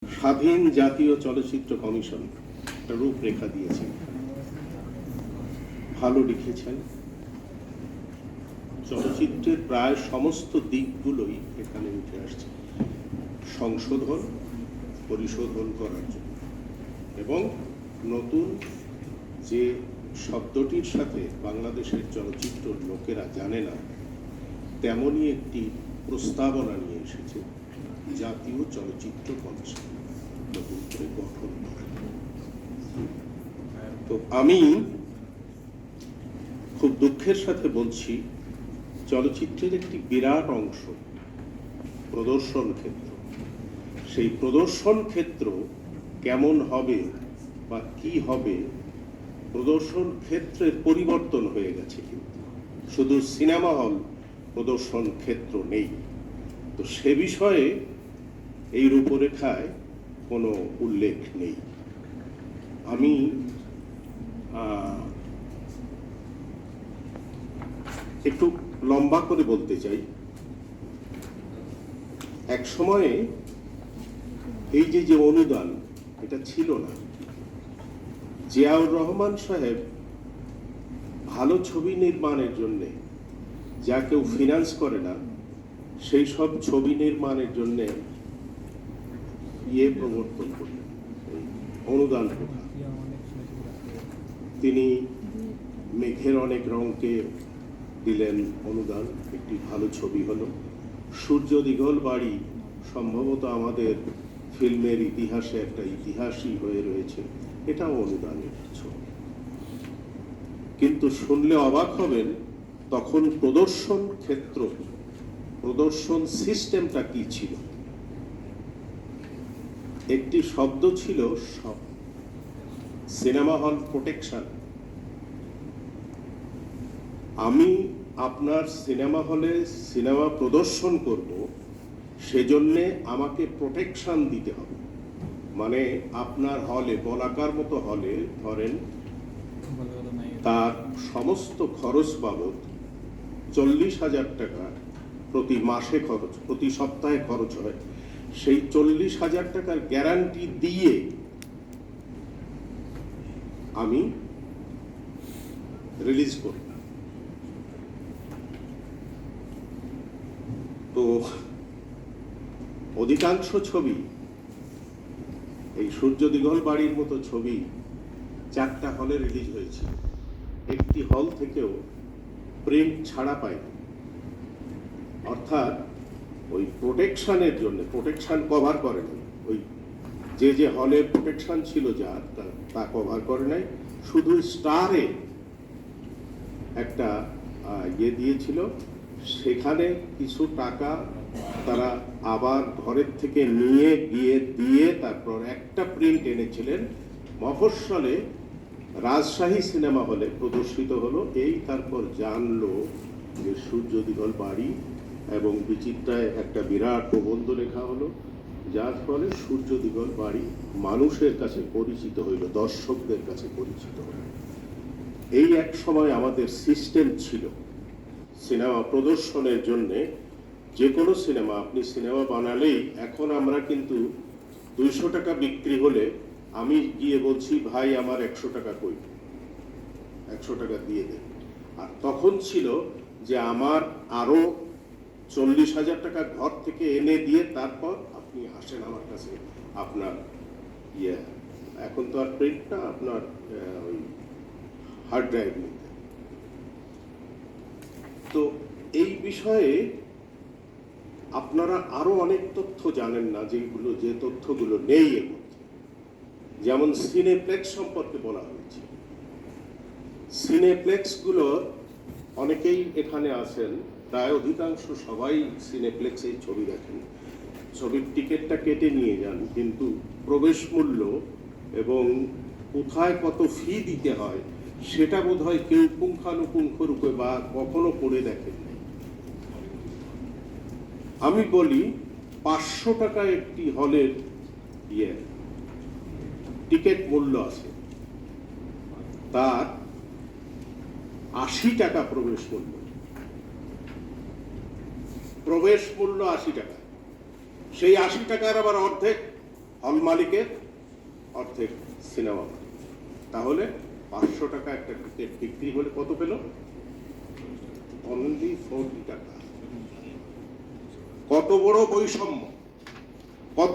স্বাধীন জাতীয় চলচ্চিত্র কমিশন একটা রূপরেখা দিয়েছেন, ভালো লিখেছেন। চলচ্চিত্রের প্রায় সমস্ত দিকগুলোই এখানে উঠে আসছে সংশোধন পরিশোধন করার জন্য, এবং নতুন যে শব্দটির সাথে বাংলাদেশের চলচ্চিত্র লোকেরা জানে না তেমনই একটি প্রস্তাবনা নিয়ে এসেছে জাতীয় চলচ্চিত্র কমিশন নতুন করে গঠন করা। তো আমি খুব দুঃখের সাথে বলছি, চলচ্চিত্রের একটি বিরাট অংশ প্রদর্শন ক্ষেত্র, সেই প্রদর্শন ক্ষেত্র কেমন হবে বা কি হবে, প্রদর্শন ক্ষেত্রের পরিবর্তন হয়ে গেছে, কিন্তু শুধু সিনেমা হল প্রদর্শন ক্ষেত্র নেই। তো সে বিষয়ে এই রূপরেখায় কোনো উল্লেখ নেই। আমি একটু লম্বা করে বলতে চাই। এক সময়ে এই যে অনুদান, এটা ছিল না। জিয়াউর রহমান সাহেব ভালো ছবি নির্মাণের জন্য যা কেউ ফিনান্স করে না, সেই সব ছবি নির্মাণের জন্য প্রবর্তন করলেন, অনুদান প্রথা। তিনি মেঘের অনেক রঙকে দিলেন অনুদান, একটি ভালো ছবি হলো। সূর্য দিঘল বাড়ি সম্ভবত আমাদের ফিল্মের ইতিহাসে একটা ইতিহাসই হয়ে রয়েছে, এটাও অনুদানের ছবি। কিন্তু শুনলে অবাক হবেন, তখন প্রদর্শন ক্ষেত্র, প্রদর্শন সিস্টেমটা কি ছিল? একটি শব্দ ছিল সিনেমা হল প্রোটেকশন। আমি আপনার সিনেমা হলে সিনেমা প্রদর্শন করব, সেজন্যে আমাকে প্রোটেকশন দিতে হবে। মানে আপনার হলে, বলাকার মতো হলে ধরেন তার সমস্ত খরচ বাবদ 40,000 টাকা প্রতি মাসে খরচ, প্রতি সপ্তাহে খরচ হয়। সেই 40,000 টাকার গ্যারান্টি দিয়ে আমি রিলিজ করব। তো অধিকাংশ ছবি, এই সূর্য দিঘল বাড়ির মতো ছবি 4টা হলে রিলিজ হয়েছে, একটি হল থেকেও প্রিন্ট ছাড়া পায়নি। অর্থাৎ ওই প্রোটেকশনের জন্য, প্রোটেকশন কভার করে নাই, ওই যে হলে প্রোটেকশন ছিল যা তা কভার করে নাই। শুধু স্টারে একটা দিয়েছিল, সেখানে কিছু টাকা তারা আবার ঘরের থেকে নিয়ে গিয়ে দিয়ে তারপর একটা প্রিন্ট এনেছিলেন। মফস্বলে রাজশাহী সিনেমা হলে প্রদর্শিত হলো। এই তারপর জানলো যে সূর্য দিঘল বাড়ি, এবং বিচিত্রায় একটা বিরাট প্রবন্ধ লেখা হলো, যার ফলে সূর্য দিঘল বাড়ি মানুষের কাছে পরিচিত হইল, দর্শকদের কাছে পরিচিত হইল। এই এক সময় আমাদের সিস্টেম ছিল সিনেমা প্রদর্শনের জন্য। যে কোনো সিনেমা, আপনি সিনেমা বানালেই এখন আমরা কিন্তু 200 টাকা বিক্রি হলে আমি গিয়ে বলছি, ভাই আমার 100 টাকা কই, 100 টাকা দিয়ে দেন। আর তখন ছিল যে আমার আরো 40,000 টাকা ঘর থেকে এনে দিয়ে তারপর আপনি আসেন আমার কাছে, আপনার এখন তো আর প্রিন্ট না, আপনার ওই হার্ড ড্রাইভ নিতে। তো এই বিষয়ে আপনারা আরো অনেক তথ্য জানেন না, যে তথ্যগুলো নেই এর মধ্যে। যেমন সিনেপ্লেক্স সম্পর্কে বলা হয়েছে। সিনেপ্লেক্স গুলোর অনেকেই এখানে আছেন, প্রায় অধিকাংশ সবাই সিনেপ্লেক্সে ছবি দেখেন, ছবির টিকিটটা কেটে নিয়ে যান, কিন্তু প্রবেশ মূল্য এবং কোথায় কত ফি দিতে হয় সেটা বোধহয় কেউ পুঙ্খানুপুঙ্খ রূপে বা কখনো পড়ে দেখেন। আমি বলি 500 টাকা একটি হলের টিকিট মূল্য আছে, তার 80 টাকা প্রবেশ মূল্য। প্রবেশ মূল্য 80 টাকা, সেই 80 টাকার আবার অর্ধেক হল মালিকের, অর্ধেক সিনেমা মালিক। তাহলে 500 টাকা একটা টিকিট বিক্রি হলে কত পেল? অনলি 40 টাকা। কত বড় বৈষম্য, কত